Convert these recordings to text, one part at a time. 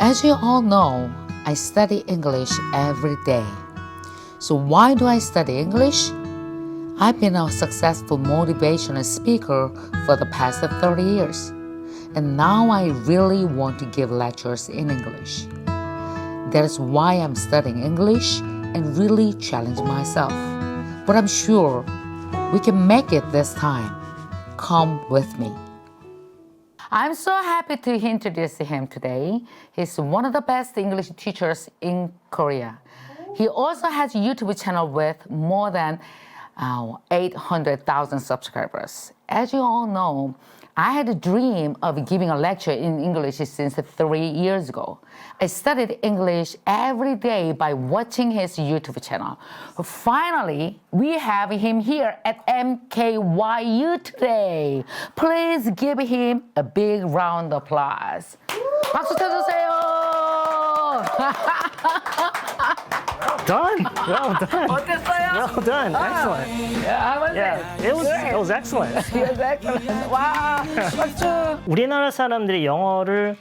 As you all know, I study English every day. So why do I study English? I've been a successful motivational speaker for the past 30 years. And now I really want to give lectures in English. That is why I'm studying English and really challenge myself. But I'm sure we can make it this time. Come with me. I'm so happy to introduce him today. He's one of the best English teachers in Korea. He also has a YouTube channel with more than 800,000 subscribers. As you all know, I had a dream of giving a lecture in English since 3 years ago. I studied English every day by watching his YouTube channel. Finally, we have him here at MKYU today. Please give him a big round of applause. 박수 쳐주세요. Done. Well done. 어땠어요? Well done. Excellent. How was Yeah, it was excellent. Yes, excellent. 와, 박수. 우리나라 사람들이 영어를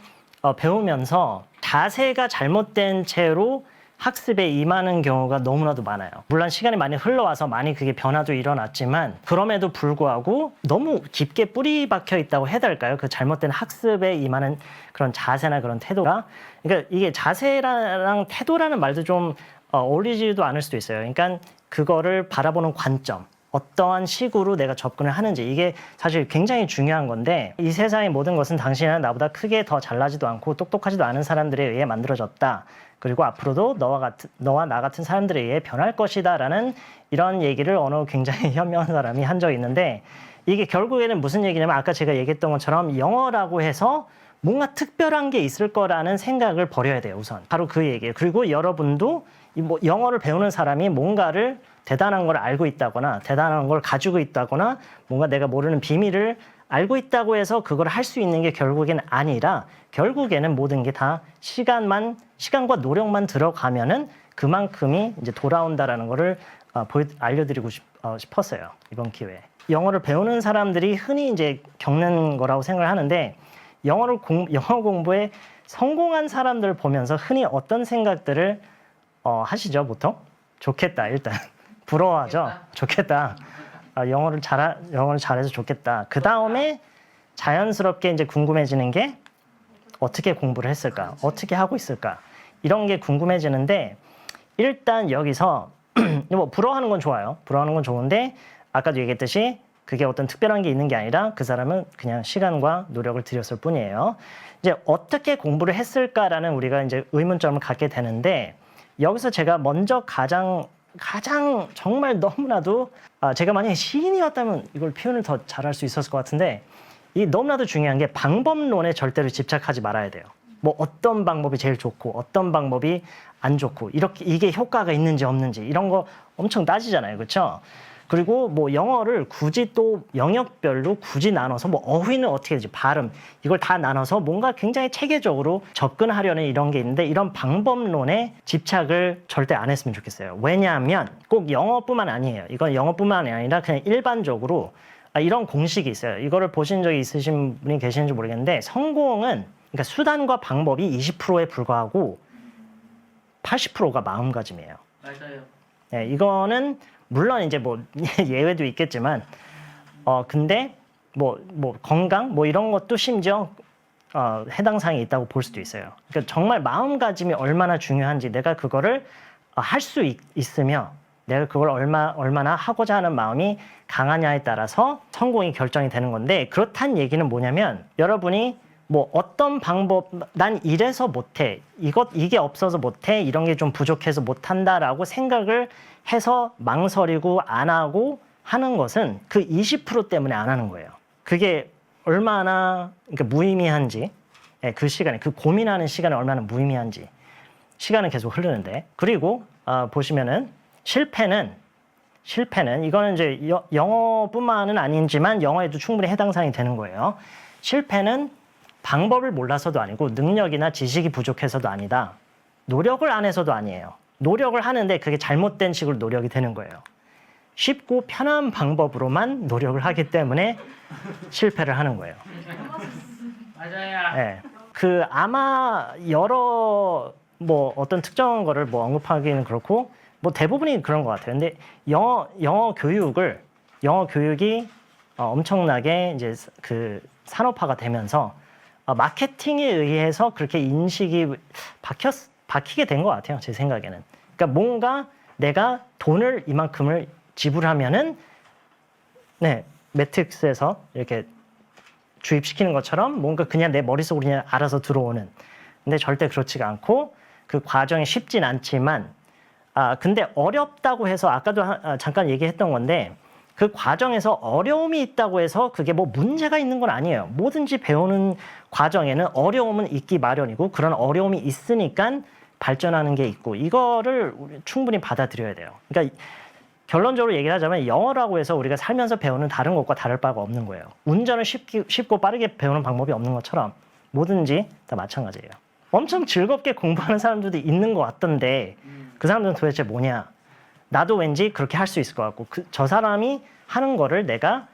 배우면서 자세가 잘못된 채로 학습에 임하는 경우가 너무나도 많아요. 물론 시간이 많이 흘러와서 많이 그게 변화도 일어났지만 그럼에도 불구하고 너무 깊게 뿌리 박혀 있다고 해야 될까요? 그 잘못된 학습에 임하는 그런 자세나 그런 태도가. 그러니까 이게 자세랑 태도라는 말도 좀 어울리지도 않을 수도 있어요. 그러니까 그거를 바라보는 관점, 어떠한 식으로 내가 접근을 하는지, 이게 사실 굉장히 중요한 건데, 이 세상의 모든 것은 당신이나 나보다 크게 더 잘나지도 않고 똑똑하지도 않은 사람들에 의해 만들어졌다. 그리고 앞으로도 너와 나 같은 사람들에 의해 변할 것이다 라는 이런 얘기를 어느 굉장히 현명한 사람이 한 적이 있는데, 이게 결국에는 무슨 얘기냐면 아까 제가 얘기했던 것처럼 영어라고 해서 뭔가 특별한 게 있을 거라는 생각을 버려야 돼요. 우선 바로 그 얘기예요. 그리고 여러분도 영어를 배우는 사람이 뭔가를 대단한 걸 알고 있다거나 대단한 걸 가지고 있다거나 뭔가 내가 모르는 비밀을 알고 있다고 해서 그걸 할 수 있는 게 결국엔 아니라, 결국에는 모든 게 다 시간과 노력만 들어가면은 그만큼이 이제 돌아온다라는 거를 알려드리고 싶었어요. 이번 기회에. 영어를 배우는 사람들이 흔히 이제 겪는 거라고 생각을 하는데, 영어 공부에 성공한 사람들 보면서 흔히 어떤 생각들을 하시죠, 보통? 좋겠다, 일단. 부러워하죠? 좋겠다. 영어를 잘해서 좋겠다. 그 다음에 자연스럽게 이제 궁금해지는 게 어떻게 공부를 했을까? 어떻게 하고 있을까? 이런 게 궁금해지는데, 일단 여기서 뭐 부러워하는 건 좋아요. 부러워하는 건 좋은데, 아까도 얘기했듯이 그게 어떤 특별한 게 있는 게 아니라 그 사람은 그냥 시간과 노력을 들였을 뿐이에요. 이제 어떻게 공부를 했을까라는 우리가 이제 의문점을 갖게 되는데, 여기서 제가 먼저 가장 정말 너무나도 제가 만약에 시인이었다면 이걸 표현을 더 잘할 수 있었을 것 같은데, 이 너무나도 중요한 게 방법론에 절대로 집착하지 말아야 돼요. 뭐 어떤 방법이 제일 좋고 어떤 방법이 안 좋고 이게 효과가 있는지 없는지 이런 거 엄청 따지잖아요. 그렇죠? 그리고 뭐 영어를 굳이 또 영역별로 굳이 나눠서 뭐 어휘는 어떻게 되지, 발음, 이걸 다 나눠서 뭔가 굉장히 체계적으로 접근하려는 이런 게 있는데, 이런 방법론에 집착을 절대 안 했으면 좋겠어요. 왜냐하면 꼭 영어뿐만 아니에요. 이건 영어뿐만 아니라 그냥 일반적으로 이런 공식이 있어요. 이거를 보신 적이 있으신 분이 계시는지 모르겠는데, 성공은 그러니까 수단과 방법이 20%에 불과하고 80%가 마음가짐이에요. 맞아요. 네, 이거는 물론 이제 뭐 예외도 있겠지만, 근데 뭐 건강 뭐 이런 것도 심지어 해당 사항이 있다고 볼 수도 있어요. 그러니까 정말 마음가짐이 얼마나 중요한지, 내가 그거를 할 수 있으며 내가 그걸 얼마나 하고자 하는 마음이 강하냐에 따라서 성공이 결정이 되는 건데, 그렇다는 얘기는 뭐냐면, 여러분이 뭐 어떤 방법, 난 이래서 못해, 이게 없어서 못해, 이런 게 좀 부족해서 못한다라고 생각을 해서 망설이고 안 하고 하는 것은 그 20% 때문에 안 하는 거예요. 그게 얼마나 그러니까 무의미한지, 그 시간에, 그 고민하는 시간이 얼마나 무의미한지, 시간은 계속 흐르는데. 그리고 보시면은 실패는 이거는 이제 영어뿐만은 아니지만 영어에도 충분히 해당 사항이 되는 거예요. 실패는 방법을 몰라서도 아니고 능력이나 지식이 부족해서도 아니다. 노력을 안 해서도 아니에요. 노력을 하는데 그게 잘못된 식으로 노력이 되는 거예요. 쉽고 편한 방법으로만 노력을 하기 때문에 실패를 하는 거예요. 맞아요. 네. 그 아마 여러 뭐 어떤 특정한 거를 뭐 언급하기는 그렇고 뭐 대부분이 그런 것 같아요. 근데 영어 교육이 엄청나게 이제 그 산업화가 되면서 마케팅에 의해서 그렇게 인식이 박히게 된 것 같아요. 제 생각에는. 그러니까 뭔가 내가 돈을 이만큼을 지불하면은 네, 매트릭스에서 이렇게 주입시키는 것처럼 뭔가 그냥 내 머릿속으로 그냥 알아서 들어오는. 근데 절대 그렇지가 않고 그 과정이 쉽진 않지만 근데 어렵다고 해서 아까도 잠깐 얘기했던 건데 그 과정에서 어려움이 있다고 해서 그게 뭐 문제가 있는 건 아니에요. 뭐든지 배우는 과정에는 어려움은 있기 마련이고 그런 어려움이 있으니까 발전하는 게 있고 이거를 충분히 받아들여야 돼요. 그러니까 결론적으로 얘기를 하자면 영어라고 해서 우리가 살면서 배우는 다른 것과 다를 바가 없는 거예요. 운전을 쉽고 빠르게 배우는 방법이 없는 것처럼 뭐든지 다 마찬가지예요. 엄청 즐겁게 공부하는 사람들도 있는 것 같던데 그 사람들은 도대체 뭐냐? 나도 왠지 그렇게 할 수 있을 것 같고 저 사람이 하는 거를 내가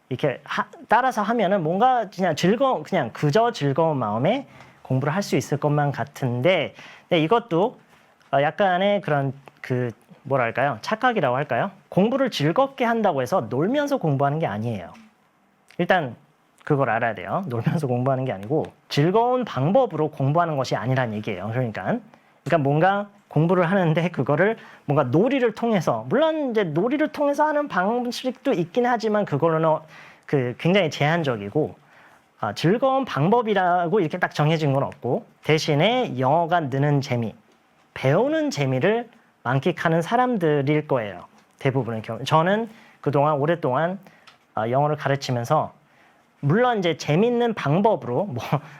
이렇게 따라서 하면은 뭔가 그냥 그저 즐거운 마음에 공부를 할 수 있을 것만 같은데 이것도 약간의 그런 그 뭐랄까요? 착각이라고 할까요? 공부를 즐겁게 한다고 해서 놀면서 공부하는 게 아니에요. 일단 그걸 알아야 돼요. 놀면서 공부하는 게 아니고 즐거운 방법으로 공부하는 것이 아니란 얘기예요. 그러니까 뭔가 공부를 하는데 그거를 뭔가 놀이를 통해서 물론 이제 놀이를 통해서 하는 방식도 있긴 하지만 그거는 그 굉장히 제한적이고 즐거운 방법이라고 이렇게 딱 정해진 건 없고 대신에 영어가 느는 재미, 배우는 재미를 만끽하는 사람들일 거예요. 대부분의 경우. 저는 그동안 오랫동안 영어를 가르치면서 물론 이제 재밌는 방법으로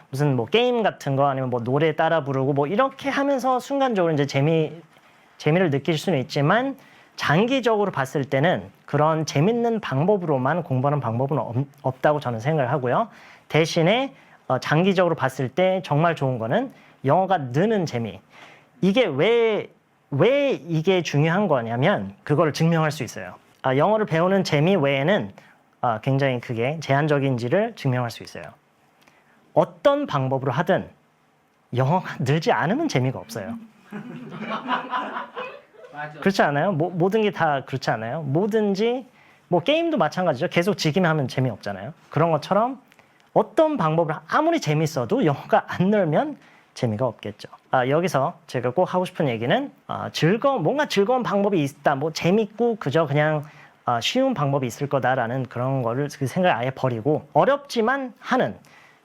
무슨 게임 같은 거 아니면 노래 따라 부르고 이렇게 하면서 순간적으로 이제 재미를 느낄 수는 있지만 장기적으로 봤을 때는 그런 재밌는 방법으로만 공부하는 방법은 없다고 저는 생각을 하고요. 대신에 장기적으로 봤을 때 정말 좋은 거는 영어가 느는 재미. 이게 왜 이게 중요한 거냐면 그거를 증명할 수 있어요. 영어를 배우는 재미 외에는 굉장히 그게 제한적인지를 증명할 수 있어요. 어떤 방법으로 하든 영어가 늘지 않으면 재미가 없어요. 그렇지 않아요? 모든 게 다 그렇지 않아요? 뭐든지 게임도 마찬가지죠. 계속 지기만 하면 재미없잖아요. 그런 것처럼 어떤 방법으로 아무리 재밌어도 영어가 안 늘면 재미가 없겠죠. 여기서 제가 꼭 하고 싶은 얘기는 뭔가 즐거운 방법이 있다. 재밌고 그저 그냥 쉬운 방법이 있을 거다라는 그런 거를 그 생각을 아예 버리고 어렵지만 하는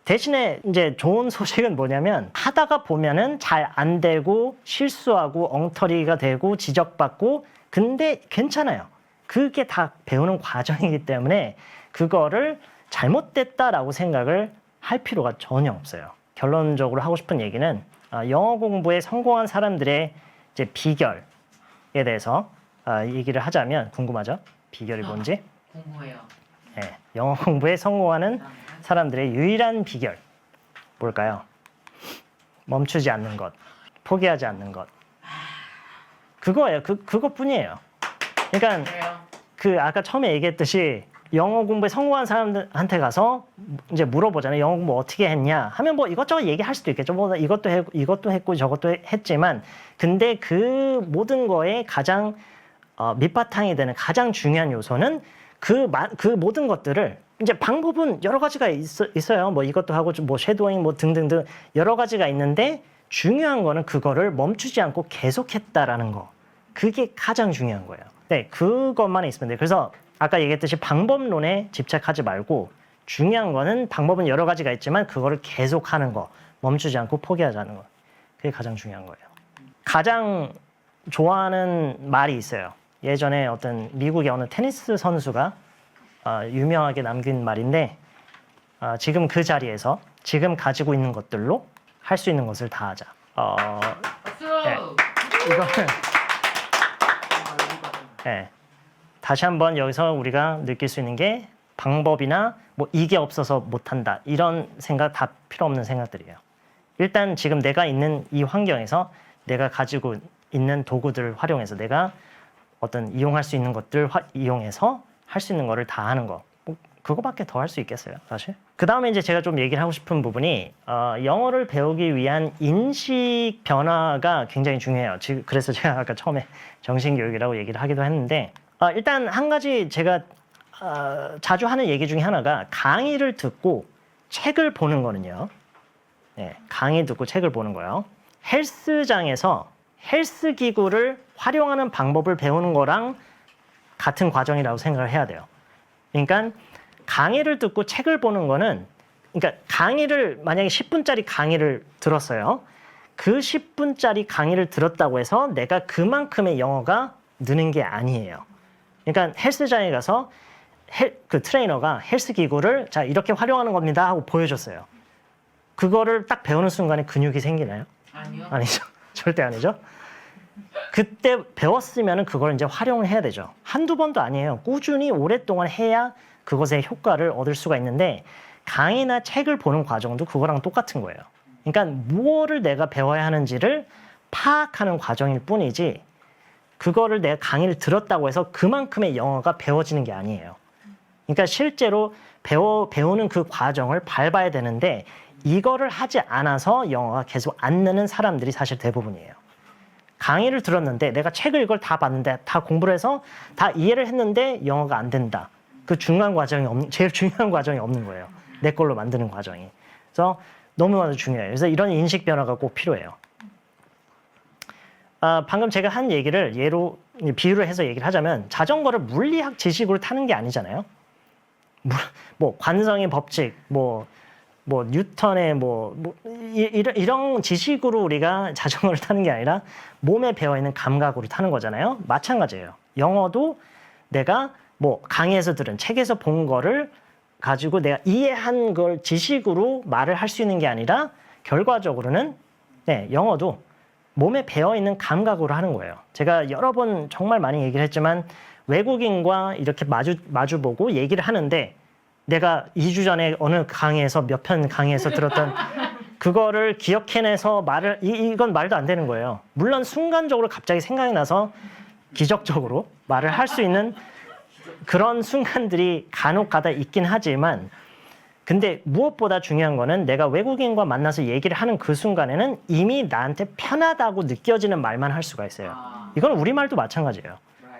대신에 이제 좋은 소식은 뭐냐면 하다가 보면은 잘 안 되고 실수하고 엉터리가 되고 지적받고 근데 괜찮아요. 그게 다 배우는 과정이기 때문에 그거를 잘못됐다라고 생각을 할 필요가 전혀 없어요. 결론적으로 하고 싶은 얘기는 영어 공부에 성공한 사람들의 이제 비결에 대해서 얘기를 하자면 궁금하죠? 비결이 뭔지? 궁금해요. 네, 영어 공부에 성공하는 사람들의 유일한 비결 뭘까요? 멈추지 않는 것, 포기하지 않는 것. 그거예요. 그것뿐이에요. 그러니까 아까 처음에 얘기했듯이 영어 공부에 성공한 사람들한테 가서 이제 물어보잖아요. 영어 공부 어떻게 했냐? 하면 이것저것 얘기할 수도 있겠죠. 이것도 했고 저것도 했지만 근데 그 모든 거에 가장 밑바탕이 되는 가장 중요한 요소는 그 모든 것들을 이제 방법은 여러 가지가 있어요. 이것도 하고 쉐도잉 등등등 여러 가지가 있는데 중요한 거는 그거를 멈추지 않고 계속했다라는 거. 그게 가장 중요한 거예요. 네, 그것만 있으면 돼요. 그래서 아까 얘기했듯이 방법론에 집착하지 말고 중요한 거는 방법은 여러 가지가 있지만 그거를 계속하는 거, 멈추지 않고 포기하지 않는 거. 그게 가장 중요한 거예요. 가장 좋아하는 말이 있어요. 예전에 어떤 미국의 어느 테니스 선수가 유명하게 남긴 말인데 지금 그 자리에서 지금 가지고 있는 것들로 할 수 있는 것을 다 하자. 네, 이거는 네, 다시 한번 여기서 우리가 느낄 수 있는 게 방법이나 이게 없어서 못한다 이런 생각 다 필요 없는 생각들이에요. 일단 지금 내가 있는 이 환경에서 내가 가지고 있는 도구들을 활용해서 내가 어떤 이용할 수 있는 것들 이용해서 할 수 있는 거를 다 하는 거. 그거밖에 더 할 수 있겠어요, 사실. 그 다음에 이제 제가 좀 얘기를 하고 싶은 부분이 영어를 배우기 위한 인식 변화가 굉장히 중요해요. 그래서 제가 아까 처음에 정신교육이라고 얘기를 하기도 했는데 일단 한 가지 제가 자주 하는 얘기 중에 하나가 강의를 듣고 책을 보는 거는요. 네, 강의 듣고 책을 보는 거요. 헬스장에서 헬스 기구를 활용하는 방법을 배우는 거랑 같은 과정이라고 생각을 해야 돼요. 그러니까 강의를 듣고 책을 보는 거는 그러니까 강의를 만약에 10분짜리 강의를 들었어요. 그 10분짜리 강의를 들었다고 해서 내가 그만큼의 영어가 느는 게 아니에요. 그러니까 헬스장에 가서 그 트레이너가 헬스 기구를 자 이렇게 활용하는 겁니다 하고 보여줬어요. 그거를 딱 배우는 순간에 근육이 생기나요? 아니요. 아니죠. 절대 아니죠. 그때 배웠으면 그걸 이제 활용을 해야 되죠. 한두 번도 아니에요. 꾸준히 오랫동안 해야 그것의 효과를 얻을 수가 있는데 강의나 책을 보는 과정도 그거랑 똑같은 거예요. 그러니까 무엇을 내가 배워야 하는지를 파악하는 과정일 뿐이지 그거를 내가 강의를 들었다고 해서 그만큼의 영어가 배워지는 게 아니에요. 그러니까 실제로 배우는 그 과정을 밟아야 되는데 이거를 하지 않아서 영어가 계속 안 느는 사람들이 사실 대부분이에요. 강의를 들었는데 내가 책을 이걸 다 봤는데 다 공부를 해서 다 이해를 했는데 영어가 안 된다. 그 중간 과정이 제일 중요한 과정이 없는 거예요. 내 걸로 만드는 과정이. 그래서 너무나도 중요해요. 그래서 이런 인식 변화가 꼭 필요해요. 방금 제가 한 얘기를 예로 비유를 해서 얘기를 하자면 자전거를 물리학 지식으로 타는 게 아니잖아요. 뭐 관성의 법칙, 뭐 뉴턴의 이런 지식으로 우리가 자전거를 타는 게 아니라 몸에 배어 있는 감각으로 타는 거잖아요. 마찬가지예요. 영어도 내가 뭐 강의에서 들은 책에서 본 거를 가지고 내가 이해한 걸 지식으로 말을 할 수 있는 게 아니라 결과적으로는 영어도 몸에 배어 있는 감각으로 하는 거예요. 제가 여러 번 정말 많이 얘기를 했지만 외국인과 이렇게 마주보고 얘기를 하는데 내가 2주 전에 어느 강의에서 몇 편 강의에서 들었던 그거를 기억해내서 이건 말도 안 되는 거예요. 물론 순간적으로 갑자기 생각이 나서 기적적으로 말을 할 수 있는 그런 순간들이 간혹 가다 있긴 하지만 근데 무엇보다 중요한 거는 내가 외국인과 만나서 얘기를 하는 그 순간에는 이미 나한테 편하다고 느껴지는 말만 할 수가 있어요. 이건 우리말도 마찬가지예요.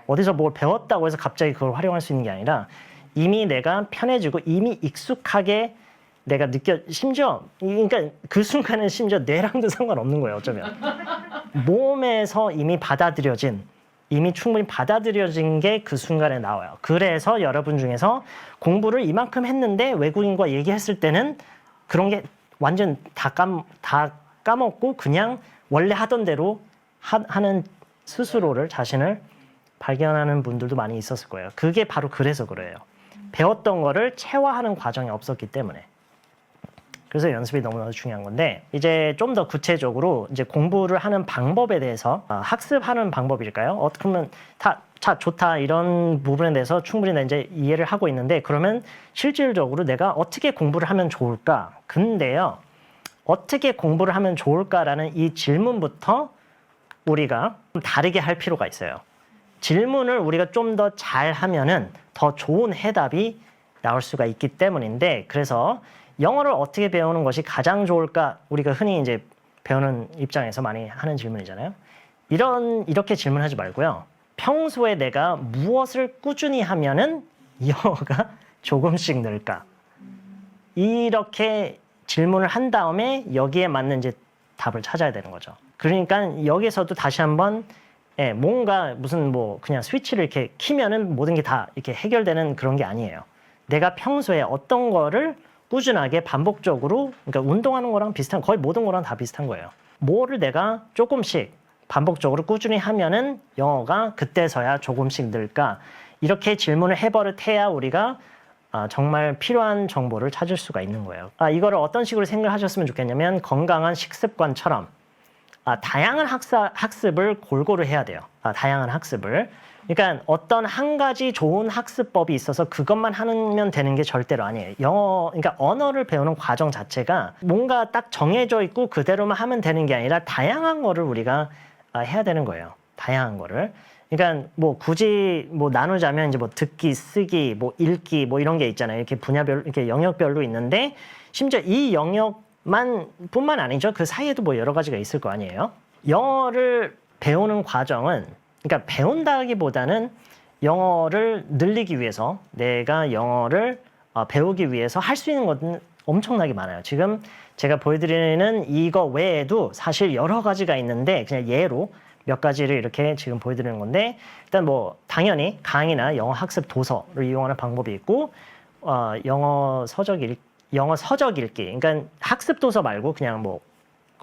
어디서 뭘 배웠다고 해서 갑자기 그걸 활용할 수 있는 게 아니라 이미 내가 편해지고 이미 익숙하게 내가 심지어 그러니까 그 순간은 심지어 뇌랑도 상관없는 거예요. 어쩌면 몸에서 이미 충분히 받아들여진 게 그 순간에 나와요. 그래서 여러분 중에서 공부를 이만큼 했는데 외국인과 얘기했을 때는 그런 게 완전 다 까먹고 그냥 원래 하던 대로 하는 스스로를 자신을 발견하는 분들도 많이 있었을 거예요. 그게 바로 그래서 그래요. 배웠던 거를 체화하는 과정이 없었기 때문에. 그래서 연습이 너무나도 중요한 건데 이제 좀 더 구체적으로 이제 공부를 하는 방법에 대해서 학습하는 방법일까요? 어떻게 보면 좋다 이런 부분에 대해서 충분히 나 이제 이해를 하고 있는데 그러면 실질적으로 내가 어떻게 공부를 하면 좋을까? 근데요. 어떻게 공부를 하면 좋을까라는 이 질문부터 우리가 좀 다르게 할 필요가 있어요. 질문을 우리가 좀 더 잘하면은 더 좋은 해답이 나올 수가 있기 때문인데 그래서 영어를 어떻게 배우는 것이 가장 좋을까? 우리가 흔히 이제 배우는 입장에서 많이 하는 질문이잖아요. 이렇게 질문하지 말고요. 평소에 내가 무엇을 꾸준히 하면은 영어가 조금씩 늘까? 이렇게 질문을 한 다음에 여기에 맞는 이제 답을 찾아야 되는 거죠. 그러니까 여기서도 다시 한번 뭔가 무슨 그냥 스위치를 이렇게 키면은 모든 게 다 이렇게 해결되는 그런 게 아니에요. 내가 평소에 어떤 거를 꾸준하게 반복적으로 그러니까 운동하는 거랑 비슷한 거의 모든 거랑 다 비슷한 거예요. 뭐를 내가 조금씩 반복적으로 꾸준히 하면은 영어가 그때서야 조금씩 늘까? 이렇게 질문을 해야 우리가 정말 필요한 정보를 찾을 수가 있는 거예요. 이거를 어떤 식으로 생각하셨으면 좋겠냐면 건강한 식습관처럼 다양한 학습을 골고루 해야 돼요. 다양한 학습을. 그러니까 어떤 한 가지 좋은 학습법이 있어서 그것만 하면 되는 게 절대로 아니에요. 그러니까 언어를 배우는 과정 자체가 뭔가 딱 정해져 있고 그대로만 하면 되는 게 아니라 다양한 거를 우리가 해야 되는 거예요. 다양한 거를. 그러니까 뭐 굳이 뭐 나누자면 이제 뭐 듣기, 쓰기, 뭐 읽기 뭐 이런 게 있잖아요. 이렇게 분야별, 이렇게 영역별로 있는데 심지어 이 영역만 뿐만 아니죠. 그 사이에도 뭐 여러 가지가 있을 거 아니에요. 영어를 배우는 과정은 그러니까 배운다기보다는 영어를 늘리기 위해서 내가 영어를 배우기 위해서 할 수 있는 것은 엄청나게 많아요. 지금 제가 보여드리는 이거 외에도 사실 여러 가지가 있는데 그냥 예로 몇 가지를 이렇게 지금 보여드리는 건데 일단 뭐 당연히 강의나 영어 학습 도서를 이용하는 방법이 있고 영어 서적 읽기 그러니까 학습 도서 말고 그냥 뭐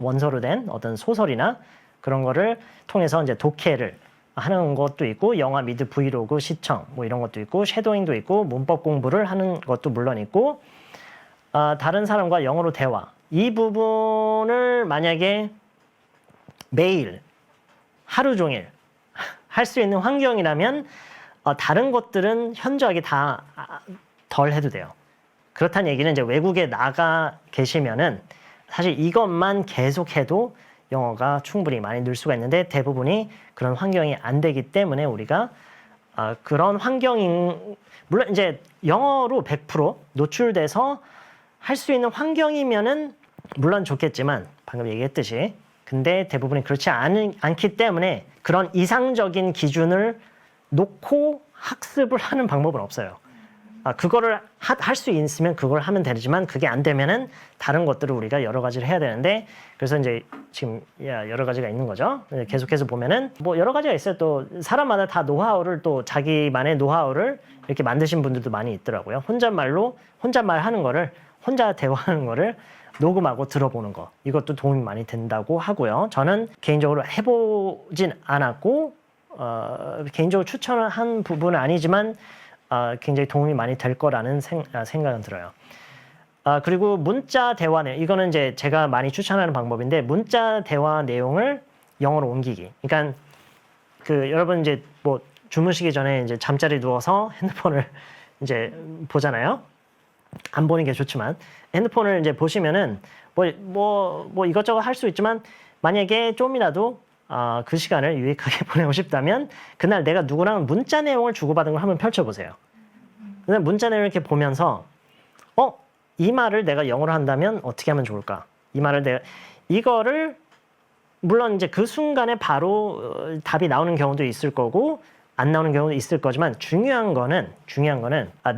원서로 된 어떤 소설이나 그런 거를 통해서 이제 독해를 하는 것도 있고 영화 미드 브이로그 시청 뭐 이런 것도 있고 쉐도잉도 있고 문법 공부를 하는 것도 물론 있고 다른 사람과 영어로 대화 이 부분을 만약에 매일 하루 종일 할 수 있는 환경이라면 다른 것들은 현저하게 다 덜 해도 돼요. 그렇다는 얘기는 이제 외국에 나가 계시면은 사실 이것만 계속해도 영어가 충분히 많이 늘 수가 있는데 대부분이 그런 환경이 안 되기 때문에 우리가 그런 환경인 물론 이제 영어로 100% 노출돼서 할 수 있는 환경이면은 물론 좋겠지만 방금 얘기했듯이 근데 대부분이 그렇지 않기 때문에 그런 이상적인 기준을 놓고 학습을 하는 방법은 없어요. 그거를 할 수 있으면 그걸 하면 되지만 그게 안 되면은 다른 것들을 우리가 여러 가지를 해야 되는데 그래서 이제 지금 여러 가지가 있는 거죠. 계속해서 보면은 뭐 여러 가지가 있어요. 또 사람마다 다 노하우를 또 자기만의 노하우를 이렇게 만드신 분들도 많이 있더라고요. 혼잣말 하는 거를 혼자 대화하는 거를 녹음하고 들어보는 거 이것도 도움이 많이 된다고 하고요. 저는 개인적으로 해보진 않았고 개인적으로 추천을 한 부분은 아니지만 굉장히 도움이 많이 될 거라는 생각은 들어요. 그리고 문자 대화 내용 이거는 이제 제가 많이 추천하는 방법인데 문자 대화 내용을 영어로 옮기기. 그러니까 그 여러분 이제 뭐 주무시기 전에 이제 잠자리 누워서 핸드폰을 이제 보잖아요. 안 보는 게 좋지만 핸드폰을 이제 보시면은 뭐 이것저것 할 수 있지만 만약에 좀이라도 그 시간을 유익하게 보내고 싶다면 그날 내가 누구랑 문자 내용을 주고받은 걸 한번 펼쳐보세요. 문자 내용을 이렇게 보면서 이 말을 내가 영어로 한다면 어떻게 하면 좋을까? 이거를 물론 이제 그 순간에 바로 답이 나오는 경우도 있을 거고 안 나오는 경우도 있을 거지만 중요한 거는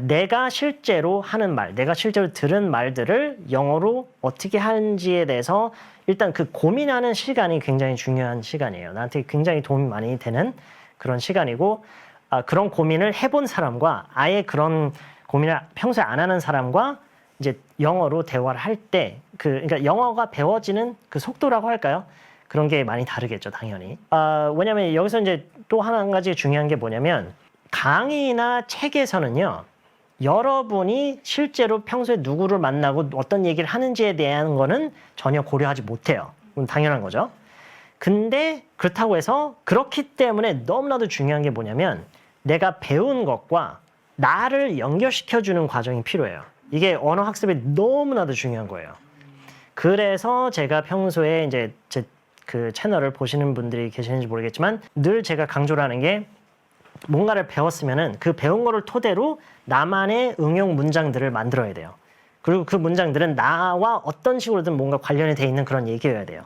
내가 실제로 하는 말, 내가 실제로 들은 말들을 영어로 어떻게 하는지에 대해서 일단 그 고민하는 시간이 굉장히 중요한 시간이에요. 나한테 굉장히 도움이 많이 되는 그런 시간이고 그런 고민을 해본 사람과 아예 그런 고민을 평소에 안 하는 사람과 이제 영어로 대화를 할 때 그러니까 영어가 배워지는 그 속도라고 할까요? 그런 게 많이 다르겠죠, 당연히. 왜냐면 여기서 이제 또 한 가지 중요한 게 뭐냐면 강의나 책에서는요. 여러분이 실제로 평소에 누구를 만나고 어떤 얘기를 하는지에 대한 거는 전혀 고려하지 못해요. 그건 당연한 거죠. 근데 그렇다고 해서 그렇기 때문에 너무나도 중요한 게 뭐냐면 내가 배운 것과 나를 연결시켜주는 과정이 필요해요. 이게 언어 학습에 너무나도 중요한 거예요. 그래서 제가 평소에 이제 제 그 채널을 보시는 분들이 계시는지 모르겠지만 늘 제가 강조를 하는 게 뭔가를 배웠으면은 그 배운 거를 토대로 나만의 응용 문장들을 만들어야 돼요. 그리고 그 문장들은 나와 어떤 식으로든 뭔가 관련이 돼 있는 그런 얘기여야 돼요.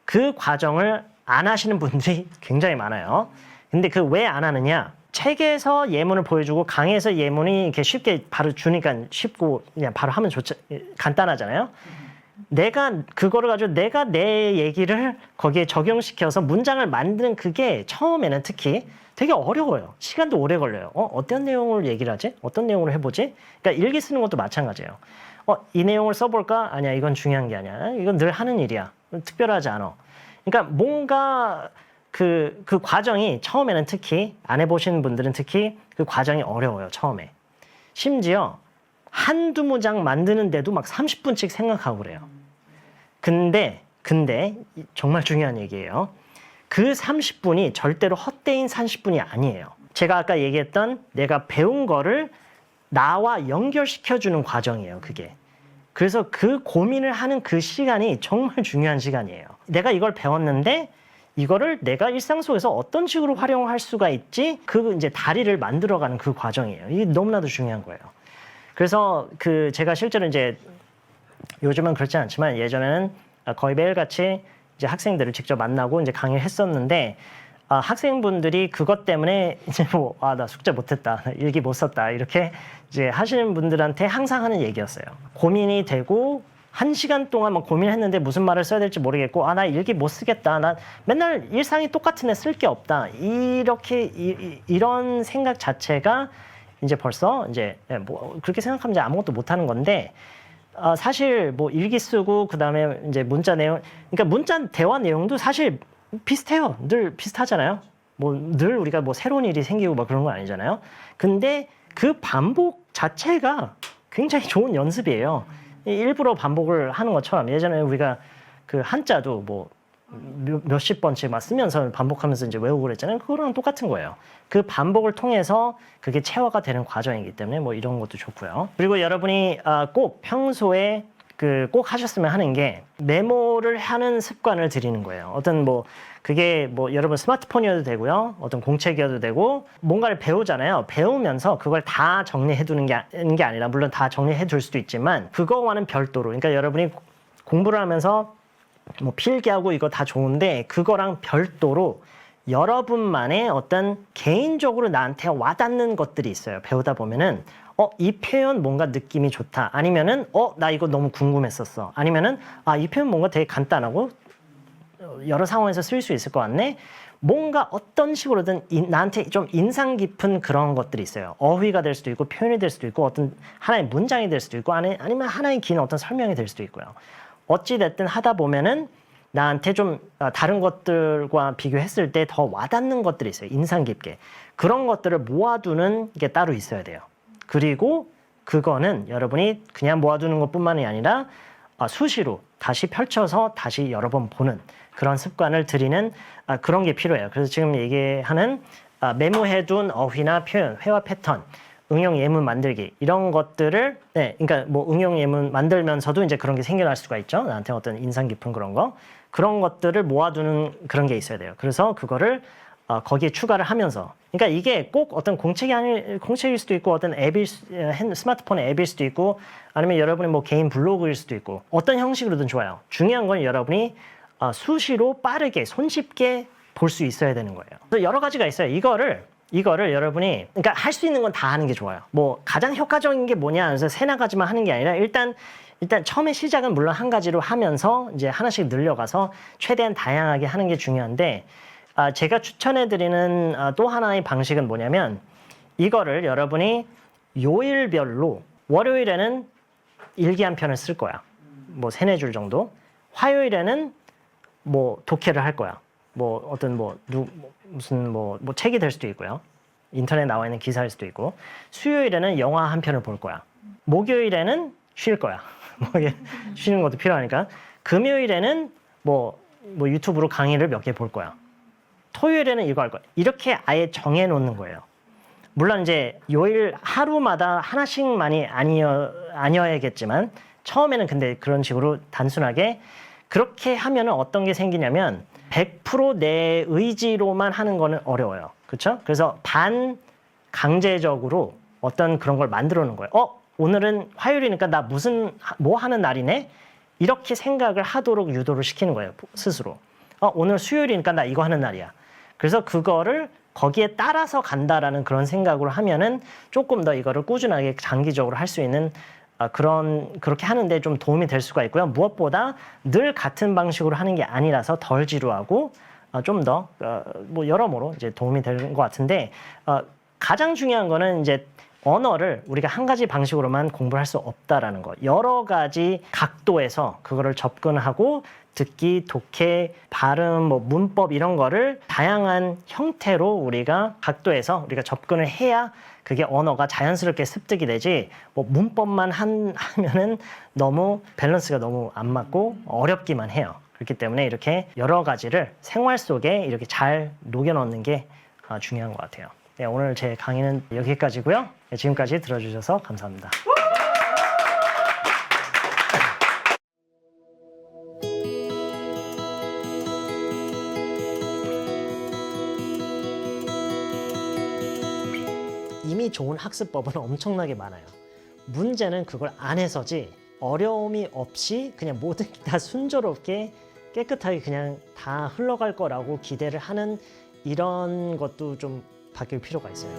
그 과정을 안 하시는 분들이 굉장히 많아요. 근데 그 왜 안 하느냐? 책에서 예문을 보여주고 강의에서 예문이 이렇게 쉽게 바로 주니까 쉽고 그냥 바로 하면 좋죠. 간단하잖아요. 내가 그거를 가지고 내가 내 얘기를 거기에 적용시켜서 문장을 만드는 그게 처음에는 특히 되게 어려워요. 시간도 오래 걸려요. 어떤 내용을 얘기를 하지? 어떤 내용을 해보지? 그러니까 일기 쓰는 것도 마찬가지예요. 이 내용을 써볼까? 아니야, 이건 중요한 게 아니야. 이건 늘 하는 일이야. 특별하지 않아. 그러니까 뭔가 그 과정이 처음에는 특히 안 해보시는 분들은 특히 그 과정이 어려워요. 처음에. 심지어 한두 문장 만드는데도 막 30분씩 생각하고 그래요. 근데 정말 중요한 얘기예요. 그 30분이 절대로 헛되인 30분이 아니에요. 제가 아까 얘기했던 내가 배운 거를 나와 연결시켜주는 과정이에요. 그게. 그래서 그 고민을 하는 그 시간이 정말 중요한 시간이에요. 내가 이걸 배웠는데 이거를 내가 일상 속에서 어떤 식으로 활용할 수가 있지? 그 이제 다리를 만들어가는 그 과정이에요. 이게 너무나도 중요한 거예요. 그래서 제가 실제로 이제 요즘은 그렇지 않지만 예전에는 거의 매일같이 이제 학생들을 직접 만나고 이제 강의를 했었는데 학생분들이 그것 때문에 이제 나 숙제 못했다, 나 일기 못 썼다 이렇게 이제 하시는 분들한테 항상 하는 얘기였어요. 고민이 되고 1시간 동안 막 고민했는데 무슨 말을 써야 될지 모르겠고 나 일기 못 쓰겠다, 나 맨날 일상이 똑같은데 쓸 게 없다 이렇게 이런 생각 자체가 이제 벌써 이제 뭐 그렇게 생각하면 이제 아무것도 못 하는 건데 사실 뭐 일기 쓰고 그다음에 이제 문자 내용, 그러니까 문자 대화 내용도 사실 비슷해요. 늘 비슷하잖아요. 뭐 늘 우리가 뭐 새로운 일이 생기고 막 그런 건 아니잖아요. 근데 그 반복 자체가 굉장히 좋은 연습이에요. 일부러 반복을 하는 것처럼 예전에 우리가 그 한자도 뭐 몇십 번씩 막 쓰면서 반복하면서 이제 외우고 그랬잖아요. 그거랑 똑같은 거예요. 그 반복을 통해서 그게 체화가 되는 과정이기 때문에 뭐 이런 것도 좋고요. 그리고 여러분이 꼭 평소에 꼭 하셨으면 하는 게 메모를 하는 습관을 들이는 거예요. 어떤 뭐 그게 뭐 여러분 스마트폰이어도 되고요. 어떤 공책이어도 되고 뭔가를 배우잖아요. 배우면서 그걸 다 정리해 두는 게 아니라 물론 다 정리해 둘 수도 있지만 그거와는 별도로, 그러니까 여러분이 공부를 하면서 뭐 필기하고 이거 다 좋은데 그거랑 별도로 여러분만의 어떤 개인적으로 나한테 와닿는 것들이 있어요. 배우다 보면은 이 표현 뭔가 느낌이 좋다. 아니면은 나 이거 너무 궁금했었어. 아니면은 이 표현 뭔가 되게 간단하고 여러 상황에서 쓸 수 있을 것 같네. 뭔가 어떤 식으로든 나한테 좀 인상 깊은 그런 것들이 있어요. 어휘가 될 수도 있고 표현이 될 수도 있고 어떤 하나의 문장이 될 수도 있고 아니면 하나의 긴 어떤 설명이 될 수도 있고요. 어찌됐든 하다 보면은 나한테 좀 다른 것들과 비교했을 때 더 와닿는 것들이 있어요. 인상 깊게. 그런 것들을 모아두는 게 따로 있어야 돼요. 그리고 그거는 여러분이 그냥 모아두는 것뿐만이 아니라 수시로 다시 펼쳐서 다시 여러 번 보는 그런 습관을 들이는 그런 게 필요해요. 그래서 지금 얘기하는 메모해둔 어휘나 표현, 회화 패턴, 응용 예문 만들기 이런 것들을 그러니까 뭐 응용 예문 만들면서도 이제 그런 게 생겨날 수가 있죠. 나한테 어떤 인상 깊은 그런 것들을 모아두는 그런 게 있어야 돼요. 그래서 그거를 거기에 추가를 하면서, 그러니까 이게 꼭 어떤 공책일 수도 있고 어떤 스마트폰의 앱일 수도 있고 아니면 여러분의 뭐 개인 블로그일 수도 있고 어떤 형식으로든 좋아요. 중요한 건 여러분이 수시로 빠르게 손쉽게 볼 수 있어야 되는 거예요. 그래서 여러 가지가 있어요. 이거를 여러분이 그러니까 할 수 있는 건 다 하는 게 좋아요. 뭐 가장 효과적인 게 뭐냐 해서 세나 가지만 하는 게 아니라 일단 처음에 시작은 물론 한 가지로 하면서 이제 하나씩 늘려가서 최대한 다양하게 하는 게 중요한데 제가 추천해드리는 또 하나의 방식은 뭐냐면 이거를 여러분이 요일별로 월요일에는 일기 한 편을 쓸 거야. 뭐 3-4줄 정도. 화요일에는 뭐 독해를 할 거야. 뭐 어떤 무슨 책이 될 수도 있고요. 인터넷에 나와 있는 기사일 수도 있고. 수요일에는 영화 한 편을 볼 거야. 목요일에는 쉴 거야. 쉬는 것도 필요하니까. 금요일에는 뭐 유튜브로 강의를 몇 개 볼 거야. 토요일에는 이거 할 거야. 이렇게 아예 정해 놓는 거예요. 물론 이제 요일 하루마다 하나씩만이 아니어야겠지만 처음에는 근데 그런 식으로 단순하게 그렇게 하면은 어떤 게 생기냐면 100% 내 의지로만 하는 거는 어려워요. 그렇죠? 그래서 반강제적으로 어떤 그런 걸 만들어 놓은 거예요. 오늘은 화요일이니까 나 뭐 하는 날이네? 이렇게 생각을 하도록 유도를 시키는 거예요. 스스로. 오늘 수요일이니까 나 이거 하는 날이야. 그래서 그거를 거기에 따라서 간다라는 그런 생각으로 하면은 조금 더 이거를 꾸준하게 장기적으로 할 수 있는 그렇게 하는데 좀 도움이 될 수가 있고요. 무엇보다 늘 같은 방식으로 하는 게 아니라서 덜 지루하고 좀 더 뭐 여러모로 이제 도움이 되는 것 같은데 가장 중요한 거는 이제 언어를 우리가 한 가지 방식으로만 공부할 수 없다라는 거. 여러 가지 각도에서 그거를 접근하고 듣기, 독해, 발음, 뭐 문법 이런 거를 다양한 형태로 우리가 각도에서 우리가 접근을 해야 그게 언어가 자연스럽게 습득이 되지 뭐 문법만 하면은 너무 밸런스가 너무 안 맞고 어렵기만 해요. 그렇기 때문에 이렇게 여러 가지를 생활 속에 이렇게 잘 녹여 넣는 게 중요한 것 같아요. 네, 오늘 제 강의는 여기까지고요. 네, 지금까지 들어주셔서 감사합니다. 굉장히 좋은 학습법은 엄청나게 많아요. 문제는 그걸 안 해서지 어려움이 없이 그냥 모든 게 다 순조롭게 깨끗하게 그냥 다 흘러갈 거라고 기대를 하는 이런 것도 좀 바뀔 필요가 있어요.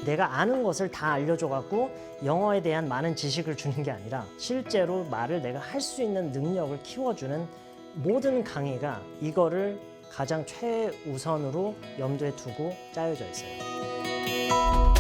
내가 아는 것을 다 알려줘갖고 영어에 대한 많은 지식을 주는 게 아니라 실제로 말을 내가 할 수 있는 능력을 키워주는 모든 강의가 이거를 가장 최우선으로 염두에 두고 짜여져 있어요.